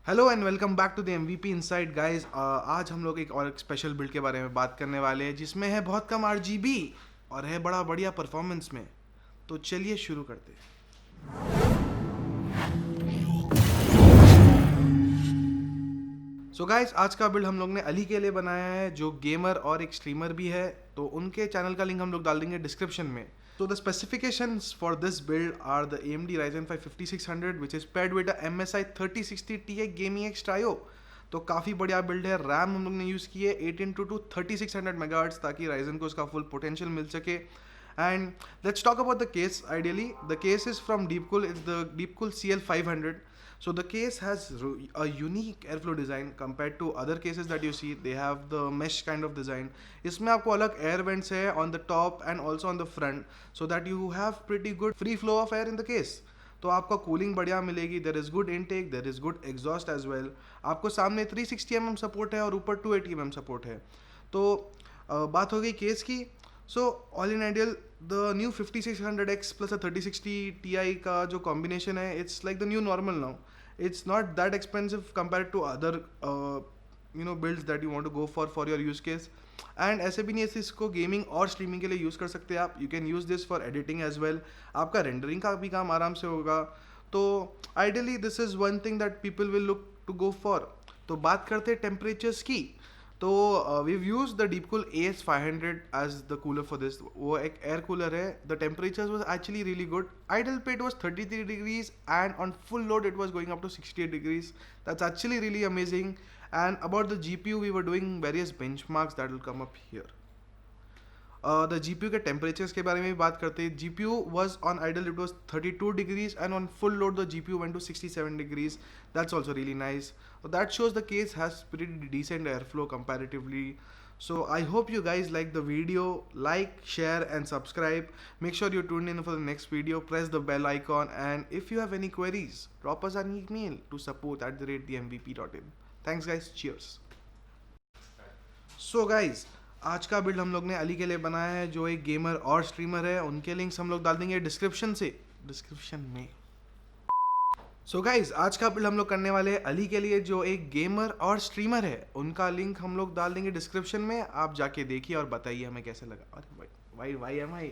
Hello and welcome back to the MVP inside guys. आज हम लोग एक और स्पेशल बिल्ड के बारे में बात करने वाले हैं जिसमें है बहुत कम RGB और है बड़ा बढ़िया परफॉर्मेंस में। तो चलिए शुरू करते हैं। सो गाइस, आज का बिल्ड हम लोग ने अली के लिए बनाया है जो गेमर और एक स्ट्रीमर भी है। तो उनके चैनल का लिंक हम लोग डाल देंगे डिस्क्रिप्शन में। So the specifications for this build are the AMD Ryzen 5 5600 which is paired with a MSI 3060 Ti Gaming X Trio। तो काफ़ी बढ़िया बिल्ड है। रैम हम लोग ने यूज़ की है 18 to 3600 MHz ताकि Ryzen को उसका फुल पोटेंशियल मिल सके। And let's talk about the case. Ideally, the case is from Deepcool. It's the Deepcool CL500. So the case has a unique airflow design compared to other cases that you see. They have the mesh kind of design. इसमें आपको अलग air vents है on the top and also on the front, so that you have pretty good free flow of air in the case. तो आपका cooling बढ़िया मिलेगी. There is good intake, there is good exhaust as well. आपको सामने 360 mm support है और ऊपर 280 mm support है. तो बात हो गई केस की. So all in ideal the new 5600X plus 3060 Ti का जो कॉम्बिनेशन है, it's like the new normal now. It's not that expensive compared to other builds that you want to go for your use case. And ऐसे भी नहीं है इसको gaming और streaming के लिए यूज़ कर सकते हैं आप. You can use this for editing as well. आपका रेंडरिंग का भी काम आराम से होगा. तो ideally this is one thing that people will look to go for. तो बात करते हैं टेम्परेचर्स की. तो we've used the Deepcool AS500 as the cooler for this. वो एक एयर कूलर है. The temperatures was actually really good. Idle पे it was 33 degrees and on full load it was going up to 68 degrees. That's actually really amazing. And about the GPU, we were doing various benchmarks that will come up here. The GPU के temperatures के बारे में भी बात करते हैं. GPU was on idle, it was 32 degrees and on full load the GPU went to 67 degrees. That's also really nice. That shows the case has pretty decent airflow comparatively. So I hope you guys like the video. Like, share and subscribe. Make sure you tune in for the next video. Press the bell icon, and if you have any queries, drop us an email to support@themvp.in. Thanks guys. Cheers. So guys, आज का build हम लोग ने अली के लिए बनाया है जो एक गेमर और स्ट्रीमर है. उनके लिंक्स हम लोग डाल देंगे डिस्क्रिप्शन में. सो गाइज, आज का बिल्ड हम लोग करने वाले हैं अली के लिए जो एक गेमर और स्ट्रीमर है. उनका लिंक हम लोग डाल देंगे डिस्क्रिप्शन में. आप जाके देखिए और बताइए हमें कैसे लगा. अरे भाई वाई एम आई